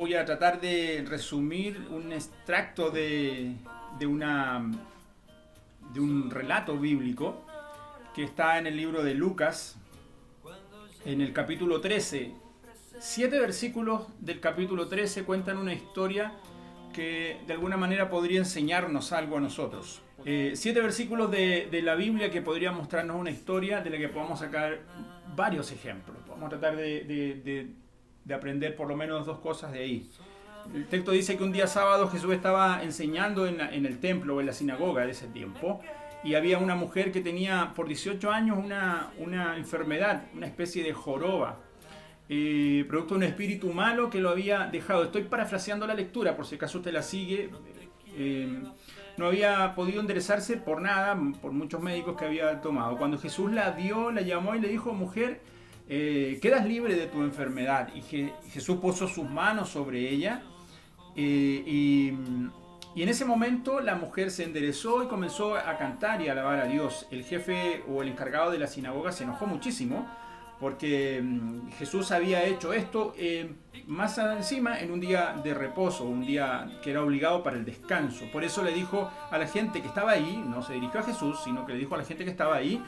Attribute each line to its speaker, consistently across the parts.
Speaker 1: Voy a tratar de resumir un extracto de una, de un relato bíblico que está en el libro de Lucas, en el capítulo 13. 7 versículos del capítulo 13 cuentan una historia que de alguna manera podría enseñarnos algo a nosotros. 7 versículos de la Biblia que podría mostrarnos una historia de la que podamos sacar varios ejemplos. Vamos a tratar de aprender por lo menos dos cosas de ahí. El texto dice que un día sábado Jesús estaba enseñando en el templo o en la sinagoga de ese tiempo, y había una mujer que tenía por 18 años una enfermedad, una especie de joroba, producto de un espíritu malo que lo había dejado. Estoy parafraseando la lectura por si acaso usted la sigue. No había podido enderezarse por nada, por muchos médicos que había tomado. Cuando Jesús la vio, la llamó y le dijo: mujer, quedas libre de tu enfermedad. Y Jesús puso sus manos sobre ella, y en ese momento la mujer se enderezó y comenzó a cantar y a alabar a Dios. El jefe o el encargado de la sinagoga se enojó muchísimo porque Jesús había hecho esto más encima en un día de reposo, un día que era obligado para el descanso. Por eso le dijo a la gente que estaba ahí, no se dirigió a Jesús, sino que le dijo a la gente que estaba ahí,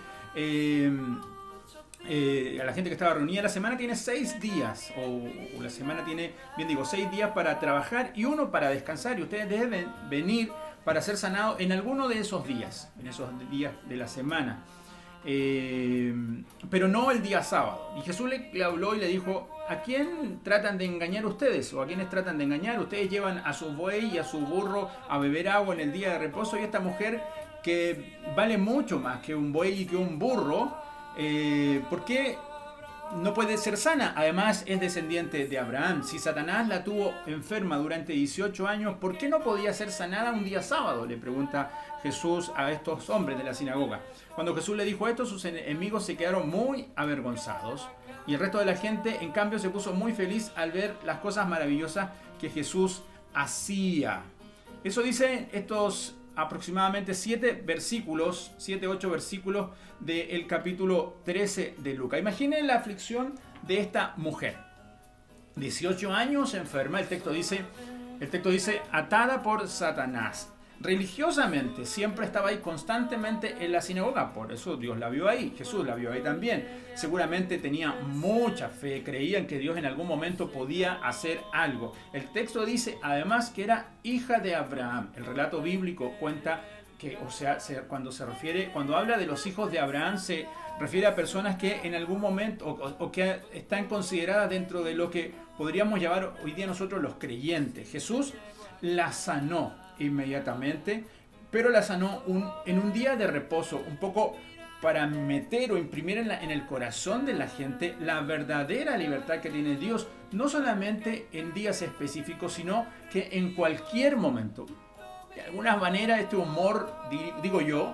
Speaker 1: a la gente que estaba reunida: la semana tiene 6 días, o la semana tiene, bien digo, 6 días para trabajar y uno para descansar, y ustedes deben venir para ser sanados en alguno de esos días de la semana. Pero no el día sábado. Y Jesús le habló y le dijo: ¿a quién tratan de engañar ustedes? ¿O a quiénes tratan de engañar? Ustedes llevan a su buey y a su burro a beber agua en el día de reposo, y esta mujer, que vale mucho más que un buey y que un burro, ¿por qué no puede ser sana? Además es descendiente de Abraham. Si Satanás la tuvo enferma durante 18 años, ¿por qué no podía ser sanada un día sábado?, le pregunta Jesús a estos hombres de la sinagoga. Cuando Jesús le dijo esto, sus enemigos se quedaron muy avergonzados, y el resto de la gente, en cambio, se puso muy feliz al ver las cosas maravillosas que Jesús hacía. Eso dice estos aproximadamente 7 versículos, 7-8 versículos del capítulo 13 de Lucas. Imaginen la aflicción de esta mujer. 18 años enferma, el texto dice, atada por Satanás. Religiosamente siempre estaba ahí constantemente en la sinagoga, por eso Dios la vio ahí, Jesús la vio ahí también. Seguramente tenía mucha fe, creían que Dios en algún momento podía hacer algo. El texto dice además que era hija de Abraham. El relato bíblico cuenta que, o sea, cuando habla de los hijos de Abraham, se refiere a personas que en algún momento o que están consideradas dentro de lo que podríamos llamar hoy día nosotros los creyentes. Jesús la sanó inmediatamente, pero la sanó en un día de reposo, un poco para meter o imprimir en el corazón de la gente la verdadera libertad que tiene Dios, no solamente en días específicos, sino que en cualquier momento. De alguna manera este humor, digo yo,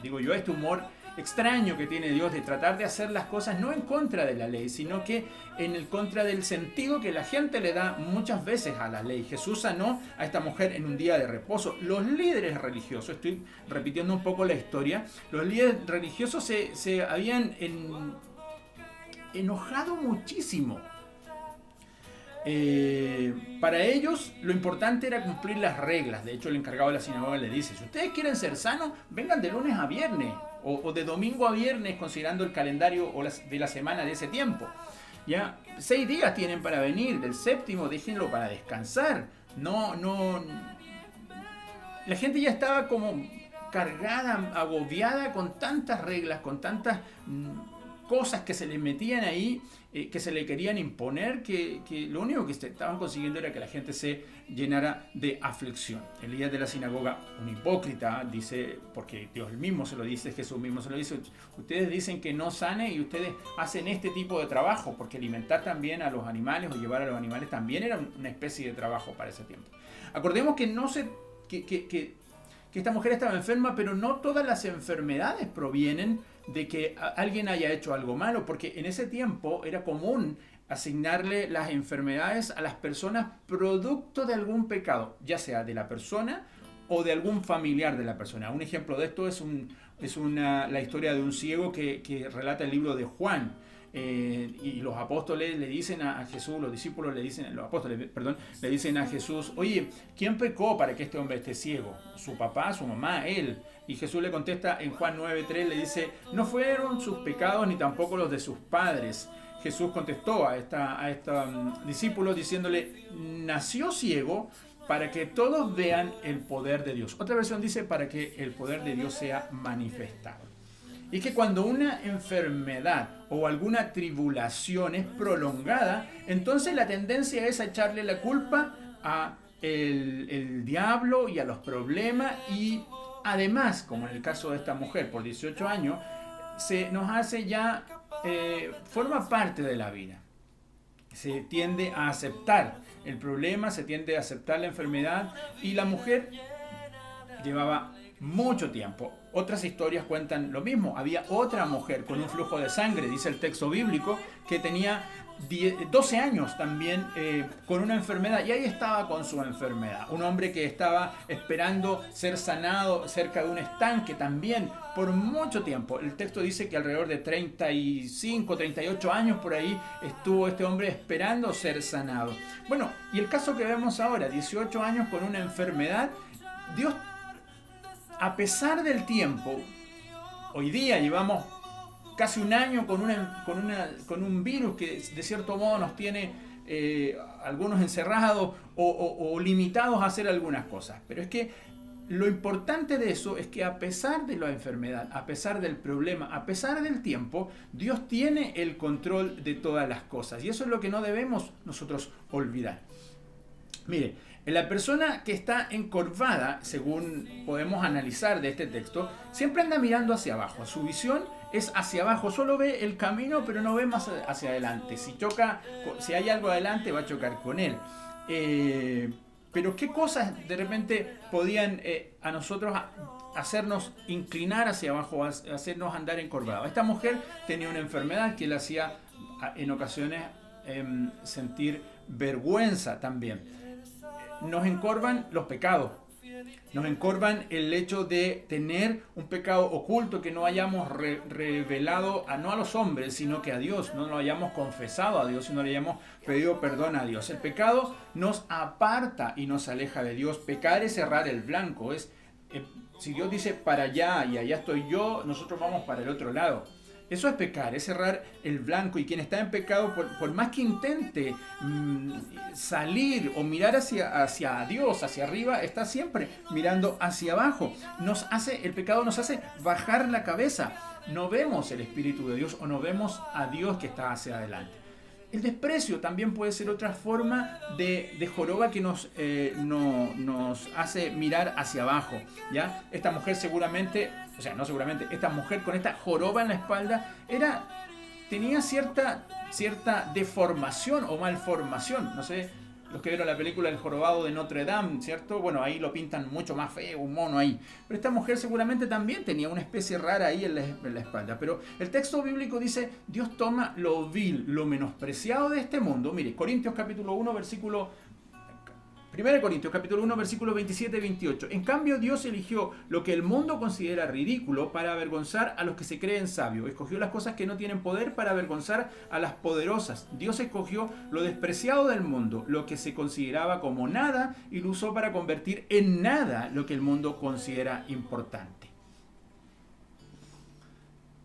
Speaker 1: este humor extraño que tiene Dios de tratar de hacer las cosas no en contra de la ley, sino que en el contra del sentido que la gente le da muchas veces a la ley. Jesús sanó a esta mujer en un día de reposo. Los líderes religiosos, estoy repitiendo un poco la historia, los líderes religiosos se habían enojado muchísimo. Para ellos lo importante era cumplir las reglas. De hecho, el encargado de la sinagoga le dice: si ustedes quieren ser sanos, vengan de lunes a viernes o de domingo a viernes, considerando el calendario de la semana de ese tiempo. Ya 6 días tienen para venir, del séptimo déjenlo para descansar. No. La gente ya estaba como cargada, agobiada con tantas reglas, con tantas cosas que se le metían ahí, que se le querían imponer, que lo único que estaban consiguiendo era que la gente se llenara de aflicción. El líder de la sinagoga, un hipócrita, dice, porque Dios mismo se lo dice, Jesús mismo se lo dice: ustedes dicen que no sane y ustedes hacen este tipo de trabajo, porque alimentar también a los animales o llevar a los animales también era una especie de trabajo para ese tiempo. Acordemos que esta mujer estaba enferma, pero no todas las enfermedades provienen de que alguien haya hecho algo malo, porque en ese tiempo era común asignarle las enfermedades a las personas producto de algún pecado, ya sea de la persona o de algún familiar de la persona. Un ejemplo de esto es la historia de un ciego que relata el libro de Juan. y los apóstoles le dicen a Jesús, los discípulos le dicen, los apóstoles, perdón, le dicen a Jesús, oye, ¿quién pecó para que este hombre esté ciego? ¿Su papá, su mamá, él? Y Jesús le contesta en Juan 9:3, le dice, no fueron sus pecados ni tampoco los de sus padres. Jesús contestó a esta discípulo diciéndole, nació ciego para que todos vean el poder de Dios. Otra versión dice, para que el poder de Dios sea manifestado. Y que cuando una enfermedad o alguna tribulación es prolongada, entonces la tendencia es a echarle la culpa a el diablo y a los problemas, y además, como en el caso de esta mujer por 18 años, se nos hace ya, forma parte de la vida. Se tiende a aceptar el problema, se tiende a aceptar la enfermedad, y la mujer llevaba mucho tiempo. Otras historias cuentan lo mismo. Había otra mujer con un flujo de sangre, dice el texto bíblico, que tenía 12 años también con una enfermedad, y ahí estaba con su enfermedad. Un hombre que estaba esperando ser sanado cerca de un estanque también por mucho tiempo. El texto dice que alrededor de 35, 38 años por ahí estuvo este hombre esperando ser sanado. Bueno, y el caso que vemos ahora, 18 años con una enfermedad. Dios, a pesar del tiempo, hoy día llevamos casi un año con un virus que de cierto modo nos tiene algunos encerrados o limitados a hacer algunas cosas. Pero es que lo importante de eso es que a pesar de la enfermedad, a pesar del problema, a pesar del tiempo, Dios tiene el control de todas las cosas. Y eso es lo que no debemos nosotros olvidar. Mire, la persona que está encorvada, según podemos analizar de este texto, siempre anda mirando hacia abajo. Su visión es hacia abajo, solo ve el camino, pero no ve más hacia adelante. Si hay algo adelante, va a chocar con él. Pero ¿qué cosas de repente podían a nosotros hacernos inclinar hacia abajo, hacernos andar encorvados? Esta mujer tenía una enfermedad que le hacía en ocasiones sentir vergüenza también. Nos encorvan los pecados, nos encorvan el hecho de tener un pecado oculto que no hayamos revelado no a los hombres, sino que a Dios, no lo hayamos confesado a Dios, sino le hayamos pedido perdón a Dios. El pecado nos aparta y nos aleja de Dios. Pecar es cerrar el blanco, si Dios dice para allá y allá estoy yo, nosotros vamos para el otro lado. Eso es pecar, es cerrar el blanco, y quien está en pecado, por más que intente salir o mirar hacia Dios, hacia arriba, está siempre mirando hacia abajo. El pecado nos hace bajar la cabeza. No vemos el Espíritu de Dios o no vemos a Dios que está hacia adelante. El desprecio también puede ser otra forma de joroba que nos hace mirar hacia abajo, ¿ya? Esta mujer esta mujer con esta joroba en la espalda tenía cierta deformación o malformación. No sé, los que vieron la película El jorobado de Notre Dame, ¿cierto? Bueno, ahí lo pintan mucho más feo, un mono ahí. Pero esta mujer seguramente también tenía una especie rara ahí en la espalda. Pero el texto bíblico dice, Dios toma lo vil, lo menospreciado de este mundo. Mire, 1 Corintios capítulo 1, versículo 27-28. En cambio, Dios eligió lo que el mundo considera ridículo para avergonzar a los que se creen sabios. Escogió las cosas que no tienen poder para avergonzar a las poderosas. Dios escogió lo despreciado del mundo, lo que se consideraba como nada, y lo usó para convertir en nada lo que el mundo considera importante.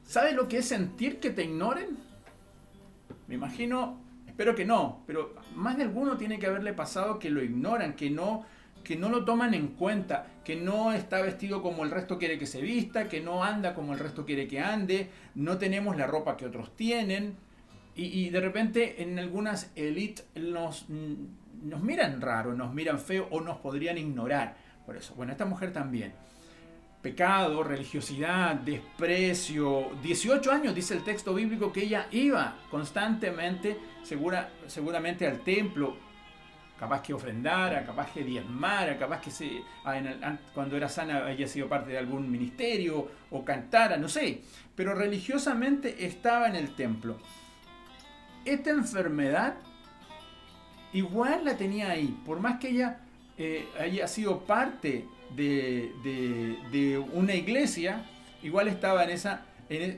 Speaker 1: ¿Sabes lo que es sentir que te ignoren? Me imagino... Espero que no, pero más de alguno tiene que haberle pasado que lo ignoran, que no lo toman en cuenta, que no está vestido como el resto quiere que se vista, que no anda como el resto quiere que ande, no tenemos la ropa que otros tienen, y de repente en algunas élites nos miran raro, nos miran feo o nos podrían ignorar. Por eso, bueno, esta mujer también. Pecado, religiosidad, desprecio. 18 años dice el texto bíblico que ella iba constantemente, seguramente al templo, capaz que ofrendara, capaz que diezmara, capaz que cuando era sana haya sido parte de algún ministerio o cantara, no sé. Pero religiosamente estaba en el templo. Esta enfermedad igual la tenía ahí, por más que ella haya sido parte de una iglesia, igual estaba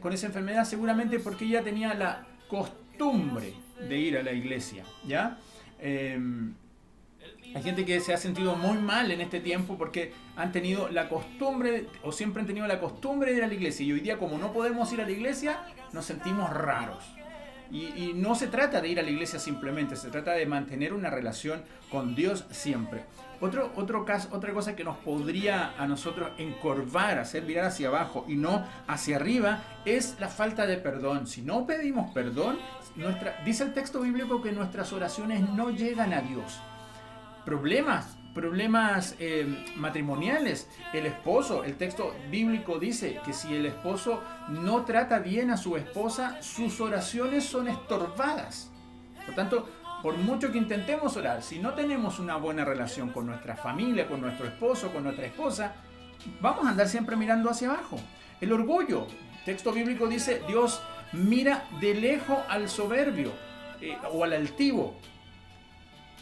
Speaker 1: con esa enfermedad, seguramente porque ella tenía costumbre de ir a la iglesia, ¿ya? Hay gente que se ha sentido muy mal en este tiempo porque han tenido la costumbre, o siempre han tenido la costumbre de ir a la iglesia. Y hoy día, como no podemos ir a la iglesia, nos sentimos raros. Y no se trata de ir a la iglesia simplemente, se trata de mantener una relación con Dios siempre. Otra cosa que nos podría a nosotros encorvar, hacer mirar hacia abajo y no hacia arriba, es la falta de perdón. Si no pedimos perdón, dice el texto bíblico que nuestras oraciones no llegan a Dios. Problemas matrimoniales, el esposo, el texto bíblico dice que si el esposo no trata bien a su esposa, sus oraciones son estorbadas. Por tanto, por mucho que intentemos orar, si no tenemos una buena relación con nuestra familia, con nuestro esposo, con nuestra esposa, vamos a andar siempre mirando hacia abajo. El orgullo, el texto bíblico dice, Dios mira de lejos al soberbio o al altivo.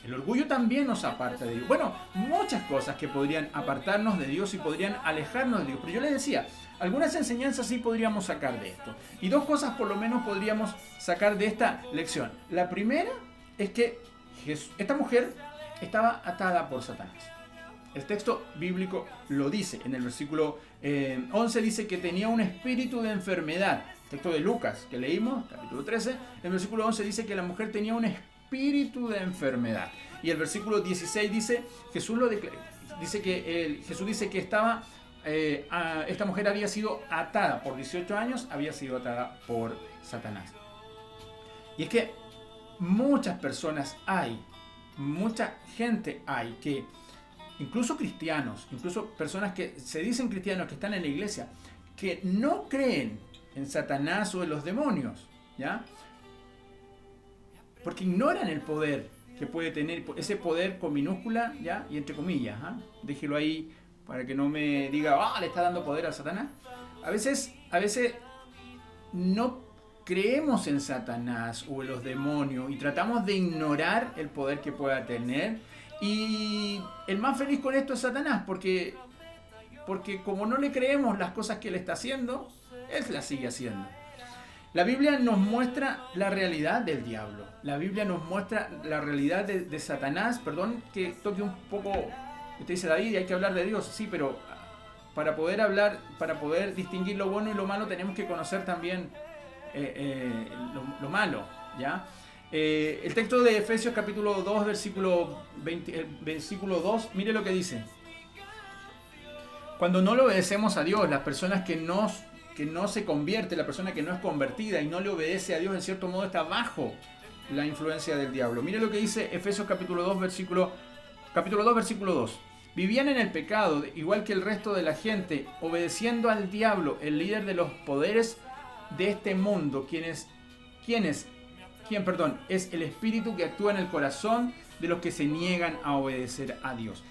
Speaker 1: El orgullo también nos aparta de Dios. Bueno, muchas cosas que podrían apartarnos de Dios y podrían alejarnos de Dios. Pero yo les decía, algunas enseñanzas sí podríamos sacar de esto. Y dos cosas por lo menos podríamos sacar de esta lección. La primera es que esta mujer estaba atada por Satanás. El texto bíblico lo dice. En el versículo 11 dice que tenía un espíritu de enfermedad. El texto de Lucas que leímos, capítulo 13, el versículo 11 dice que la mujer tenía un espíritu de enfermedad. Y el versículo 16 dice, Jesús dice que esta mujer había sido atada por 18 años, había sido atada por Satanás. Y es que muchas personas mucha gente hay que, incluso cristianos, incluso personas que se dicen cristianos, que están en la iglesia, que no creen en Satanás o en los demonios, ¿ya? Porque ignoran el poder que puede tener, ese poder con minúscula, ¿ya? Y entre comillas, ¿eh? Déjelo ahí para que no me diga, le está dando poder a Satanás. A veces no creemos en Satanás o en los demonios y tratamos de ignorar el poder que pueda tener. Y el más feliz con esto es Satanás, porque como no le creemos las cosas que él está haciendo, él las sigue haciendo. La Biblia nos muestra la realidad del diablo. La Biblia nos muestra la realidad de Satanás. Perdón que toque un poco. Usted dice, David, hay que hablar de Dios. Sí, pero para poder distinguir lo bueno y lo malo, tenemos que conocer también lo malo, ¿ya? El texto de Efesios capítulo 2, versículo 2, mire lo que dice. Cuando no le obedecemos a Dios, las personas que no se convierte, la persona que no es convertida y no le obedece a Dios, en cierto modo está bajo la influencia del diablo. Mire lo que dice Efesios capítulo 2, versículo 2. Vivían en el pecado, igual que el resto de la gente, obedeciendo al diablo, el líder de los poderes de este mundo, ¿Quién es el espíritu que actúa en el corazón de los que se niegan a obedecer a Dios.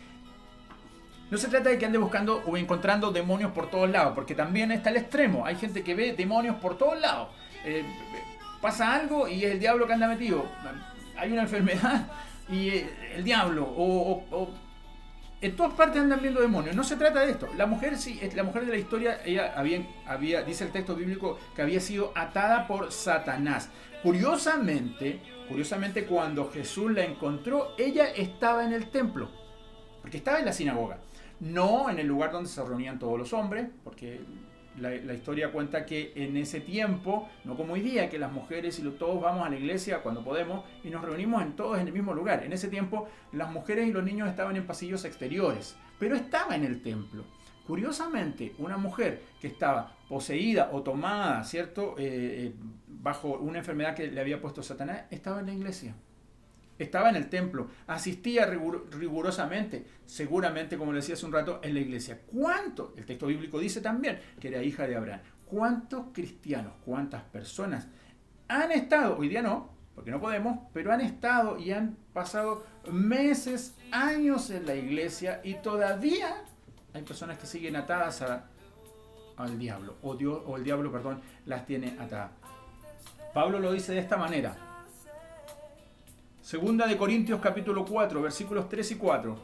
Speaker 1: No se trata de que ande buscando o encontrando demonios por todos lados, porque también está el extremo. Hay gente que ve demonios por todos lados. Pasa algo y es el diablo que anda metido. Hay una enfermedad y el diablo. O en todas partes andan viendo demonios. No se trata de esto. La mujer de la historia, ella dice el texto bíblico que había sido atada por Satanás. Curiosamente, cuando Jesús la encontró, ella estaba en el templo, porque estaba en la sinagoga. No en el lugar donde se reunían todos los hombres, porque la historia cuenta que en ese tiempo, no como hoy día, que las mujeres y todos vamos a la iglesia cuando podemos y nos reunimos todos en el mismo lugar. En ese tiempo las mujeres y los niños estaban en pasillos exteriores, pero estaba en el templo. Curiosamente, una mujer que estaba poseída o tomada, ¿cierto?, bajo una enfermedad que le había puesto Satanás, estaba en la iglesia. Estaba en el templo, asistía rigurosamente, seguramente, como le decía hace un rato, en la iglesia. ¿Cuánto? El texto bíblico dice también que era hija de Abraham. ¿Cuántos cristianos, cuántas personas han estado, hoy día no, porque no podemos, pero han estado y han pasado meses, años en la iglesia y todavía hay personas que siguen atadas al diablo, o el diablo, las tiene atadas? Pablo lo dice de esta manera. Segunda de Corintios capítulo 4, versículos 3 y 4.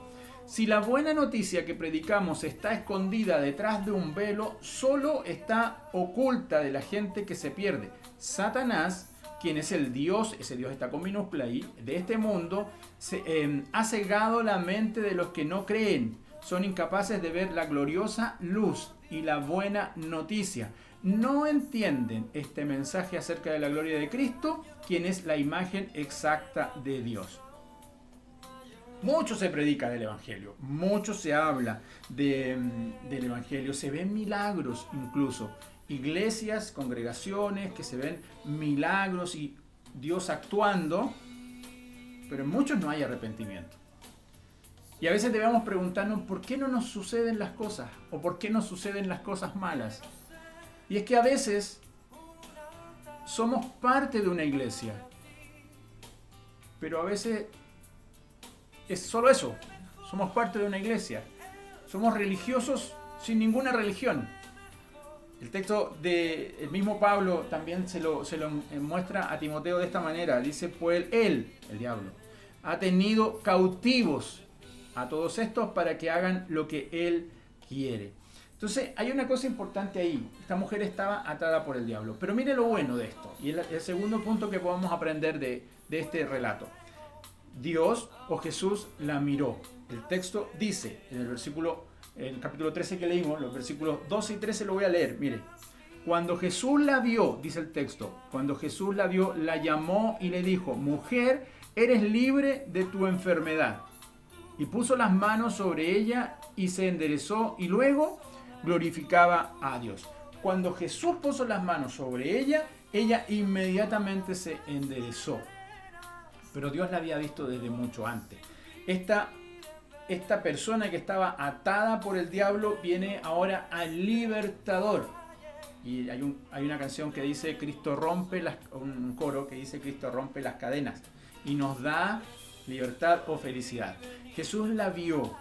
Speaker 1: Si la buena noticia que predicamos está escondida detrás de un velo, solo está oculta de la gente que se pierde. Satanás, quien es el Dios, ese Dios está con minúscula ahí, de este mundo, ha cegado la mente de los que no creen. Son incapaces de ver la gloriosa luz y la buena noticia. No entienden este mensaje acerca de la gloria de Cristo, quien es la imagen exacta de Dios. Mucho se predica del Evangelio, mucho se habla del Evangelio, se ven milagros incluso, iglesias, congregaciones que se ven milagros y Dios actuando, pero en muchos no hay arrepentimiento. Y a veces debemos preguntarnos por qué no nos suceden las cosas o por qué nos suceden las cosas malas. Y es que a veces somos parte de una iglesia, pero a veces es solo eso, somos parte de una iglesia. Somos religiosos sin ninguna religión. El texto del mismo Pablo también se lo muestra a Timoteo de esta manera. Dice, pues él, el diablo, ha tenido cautivos a todos estos para que hagan lo que él quiere. Entonces hay una cosa importante ahí. Esta mujer estaba atada por el diablo. Pero mire lo bueno de esto. Y el segundo punto que podemos aprender de este relato. Dios o Jesús la miró. El texto dice en el capítulo 13 que leímos, los versículos 12 y 13 lo voy a leer. Mire, cuando Jesús la vio, dice el texto, cuando Jesús la vio, la llamó y le dijo, mujer, eres libre de tu enfermedad. Y puso las manos sobre ella y se enderezó y luego glorificaba a Dios. Cuando Jesús puso las manos sobre ella, ella inmediatamente se enderezó. Pero Dios la había visto desde mucho antes. Esta persona que estaba atada por el diablo viene ahora al libertador. Y hay una canción que dice Cristo rompe un coro que dice Cristo rompe las cadenas y nos da libertad o felicidad. Jesús la vio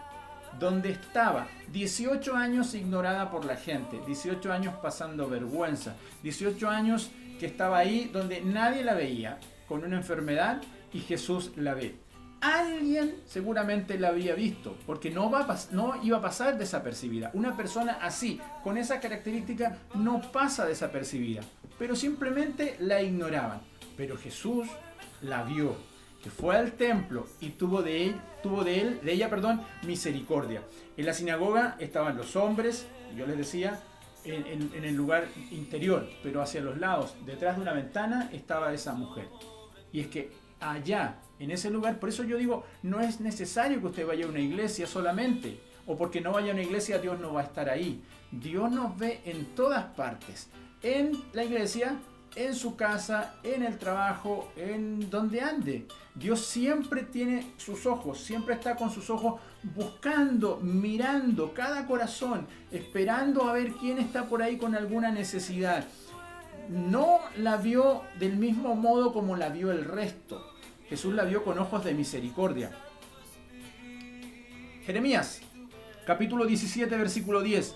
Speaker 1: donde estaba, 18 años ignorada por la gente, 18 años pasando vergüenza, 18 años que estaba ahí donde nadie la veía, con una enfermedad, y Jesús la ve. Alguien seguramente la había visto, porque no iba a pasar desapercibida. Una persona así, con esa característica, no pasa desapercibida, pero simplemente la ignoraban. Pero Jesús la vio, que fue al templo y tuvo de ella misericordia. En la sinagoga estaban los hombres, yo les decía, en el lugar interior, pero hacia los lados, detrás de una ventana, estaba esa mujer. Y es que allá, en ese lugar, por eso yo digo, no es necesario que usted vaya a una iglesia solamente, o porque no vaya a una iglesia Dios no va a estar ahí. Dios nos ve en todas partes, en la iglesia, en su casa, en el trabajo, en donde ande. Dios siempre tiene sus ojos, siempre está con sus ojos buscando, mirando cada corazón, esperando a ver quién está por ahí con alguna necesidad. No la vio del mismo modo como la vio el resto. Jesús la vio con ojos de misericordia. Jeremías, capítulo 17, versículo 10.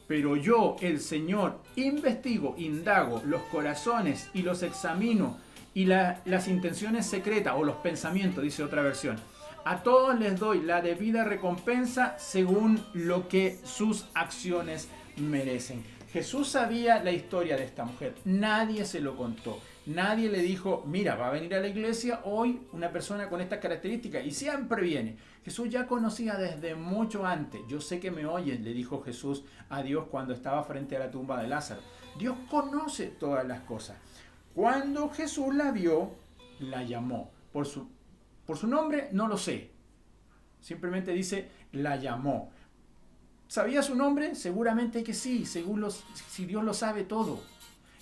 Speaker 1: Pero yo, el Señor, investigo, indago los corazones y los examino y las intenciones secretas o los pensamientos, dice otra versión. A todos les doy la debida recompensa según lo que sus acciones merecen. Jesús sabía la historia de esta mujer, nadie se lo contó, nadie le dijo, mira, va a venir a la iglesia hoy una persona con estas características y siempre viene. Jesús ya conocía desde mucho antes. Yo sé que me oyen, le dijo Jesús a Dios cuando estaba frente a la tumba de Lázaro. Dios conoce todas las cosas. Cuando Jesús la vio, la llamó. Por su nombre no lo sé, simplemente dice, la llamó. ¿Sabía su nombre? Seguramente que sí, si Dios lo sabe todo.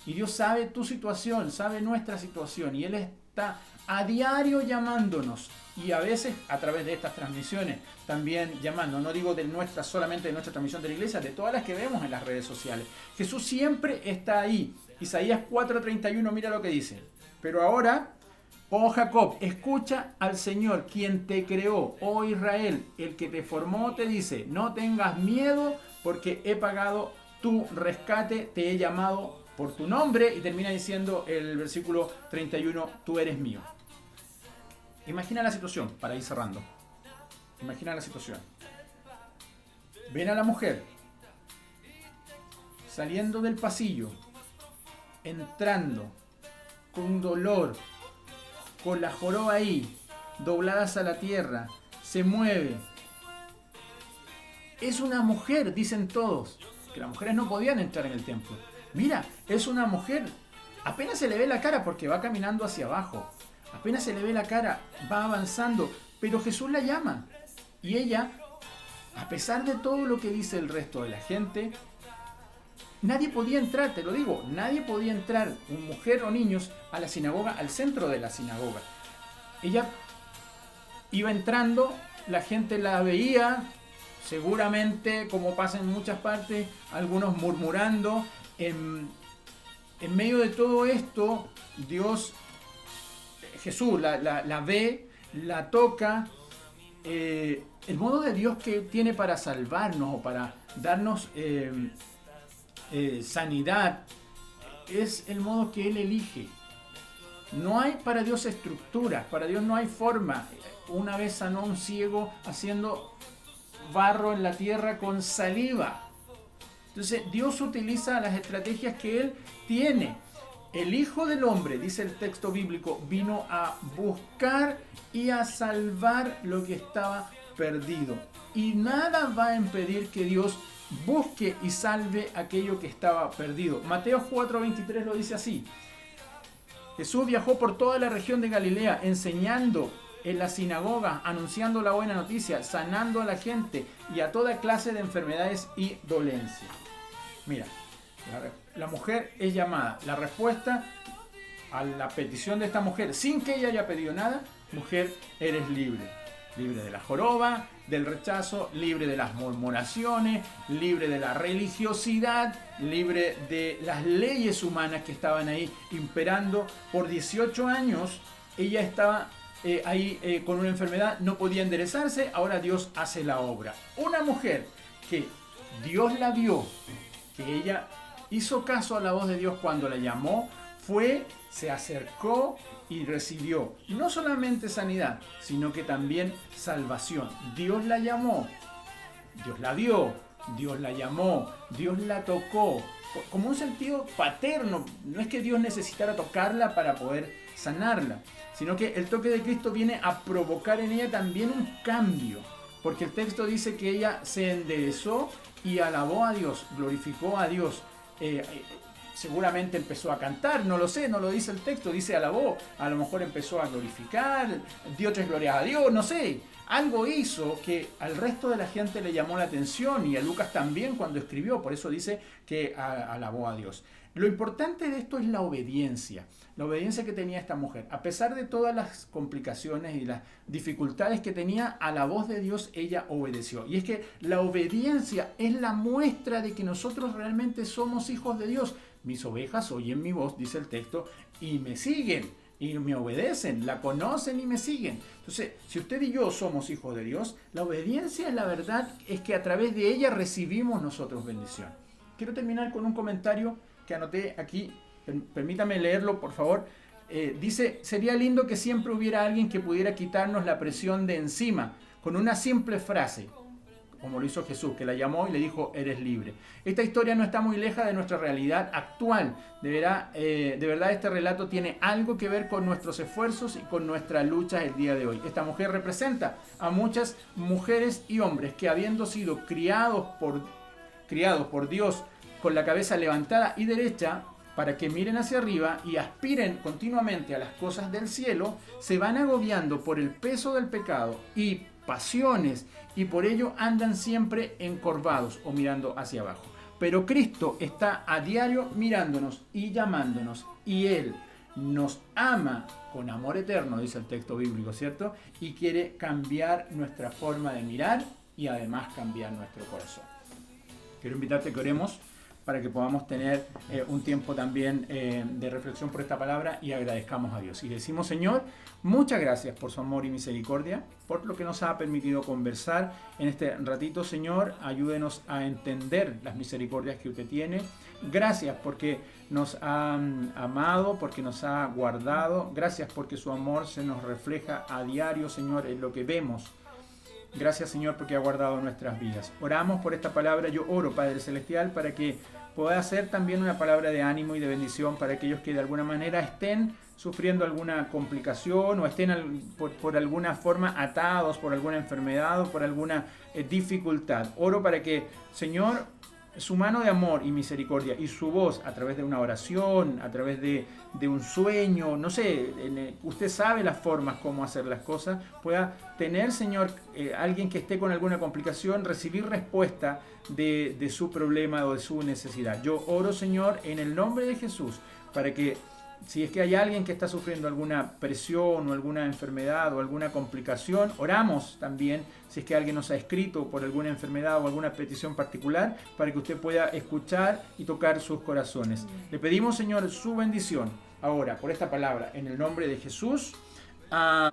Speaker 1: Y Dios sabe tu situación, sabe nuestra situación. Y Él está a diario llamándonos. Y a veces a través de estas transmisiones también llamando. No digo solamente de nuestra transmisión de la iglesia, de todas las que vemos en las redes sociales. Jesús siempre está ahí. Isaías 4:31, mira lo que dice. Pero ahora, oh Jacob, escucha al Señor, quien te creó. Oh Israel, el que te formó, te dice, no tengas miedo porque he pagado tu rescate, te he llamado por tu nombre. Y termina diciendo el versículo 31, tú eres mío. Imagina la situación, para ir cerrando. Imagina la situación. Ven a la mujer saliendo del pasillo, entrando con dolor, con la joroba ahí, dobladas a la tierra, se mueve. Es una mujer, dicen todos, que las mujeres no podían entrar en el templo. Mira, es una mujer. Apenas se le ve la cara porque va caminando hacia abajo. Apenas se le ve la cara, va avanzando, pero Jesús la llama. Y ella, a pesar de todo lo que dice el resto de la gente, nadie podía entrar, te lo digo, nadie podía entrar, mujer o niños, a la sinagoga, al centro de la sinagoga. Ella iba entrando, la gente la veía, seguramente, como pasa en muchas partes, algunos murmurando. En medio de todo esto, Jesús la ve, la toca. El modo de Dios que tiene para salvarnos o para darnos sanidad es el modo que Él elige. No hay para Dios estructura, para Dios no hay forma. Una vez sanó a un ciego haciendo barro en la tierra con saliva. Entonces Dios utiliza las estrategias que Él tiene. El Hijo del Hombre, dice el texto bíblico, vino a buscar y a salvar lo que estaba perdido. Y nada va a impedir que Dios busque y salve aquello que estaba perdido. Mateo 4:23 lo dice así. Jesús viajó por toda la región de Galilea, enseñando en las sinagogas, anunciando la buena noticia, sanando a la gente y a toda clase de enfermedades y dolencias. Mira, la mujer es llamada. La respuesta a la petición de esta mujer, sin que ella haya pedido nada: mujer, eres libre. Libre de la joroba, del rechazo, libre de las murmuraciones, libre de la religiosidad, libre de las leyes humanas que estaban ahí imperando. Por 18 años ella estaba ahí con una enfermedad, no podía enderezarse. Ahora Dios hace la obra. Una mujer que Dios la vio, que ella hizo caso a la voz de Dios cuando la llamó, se acercó y recibió no solamente sanidad, sino que también salvación. Dios la llamó, Dios la vio, Dios la llamó, Dios la tocó, como un sentido paterno. No es que Dios necesitara tocarla para poder sanarla, sino que el toque de Cristo viene a provocar en ella también un cambio, porque el texto dice que ella se enderezó y alabó a Dios, glorificó a Dios. Seguramente empezó a cantar, no lo sé, no lo dice el texto, dice alabó, a lo mejor empezó a glorificar, dio 3 glorias a Dios, no sé. Algo hizo que al resto de la gente le llamó la atención, y a Lucas también cuando escribió, por eso dice que alabó a Dios. Lo importante de esto es la obediencia que tenía esta mujer. A pesar de todas las complicaciones y las dificultades que tenía, a la voz de Dios ella obedeció. Y es que la obediencia es la muestra de que nosotros realmente somos hijos de Dios. Mis ovejas oyen mi voz, dice el texto, y me siguen, y me obedecen, la conocen y me siguen. Entonces, si usted y yo somos hijos de Dios, la obediencia, la verdad, es que a través de ella recibimos nosotros bendición. Quiero terminar con un comentario que anoté aquí. Permítame leerlo, por favor. Dice: sería lindo que siempre hubiera alguien que pudiera quitarnos la presión de encima con una simple frase, como lo hizo Jesús, que la llamó y le dijo: eres libre. Esta historia no está muy lejos de nuestra realidad actual. De verdad, este relato tiene algo que ver con nuestros esfuerzos y con nuestras luchas el día de hoy. Esta mujer representa a muchas mujeres y hombres que, habiendo sido criados por Dios con la cabeza levantada y derecha, para que miren hacia arriba y aspiren continuamente a las cosas del cielo, se van agobiando por el peso del pecado y pasiones, y por ello andan siempre encorvados o mirando hacia abajo. Pero Cristo está a diario mirándonos y llamándonos, y Él nos ama con amor eterno, dice el texto bíblico, ¿cierto? Y quiere cambiar nuestra forma de mirar y además cambiar nuestro corazón. Quiero invitarte a que oremos para que podamos tener un tiempo también de reflexión por esta palabra y agradezcamos a Dios. Y decimos: Señor, muchas gracias por su amor y misericordia, por lo que nos ha permitido conversar en este ratito. Señor, ayúdenos a entender las misericordias que usted tiene. Gracias porque nos ha amado, porque nos ha guardado. Gracias porque su amor se nos refleja a diario, Señor, en lo que vemos. Gracias, Señor, porque ha guardado nuestras vidas. Oramos por esta palabra. Yo oro, Padre Celestial, para que pueda ser también una palabra de ánimo y de bendición para aquellos que de alguna manera estén sufriendo alguna complicación o estén por alguna forma atados por alguna enfermedad o por alguna dificultad. Oro para que, Señor, su mano de amor y misericordia y su voz a través de una oración, a través de un sueño, no sé, usted sabe las formas cómo hacer las cosas, pueda tener, Señor, alguien que esté con alguna complicación, recibir respuesta de su problema o de su necesidad. Yo oro, Señor, en el nombre de Jesús, para que si es que hay alguien que está sufriendo alguna presión o alguna enfermedad o alguna complicación, oramos también si es que alguien nos ha escrito por alguna enfermedad o alguna petición particular, para que usted pueda escuchar y tocar sus corazones. Le pedimos, Señor, su bendición ahora por esta palabra en el nombre de Jesús. Amén.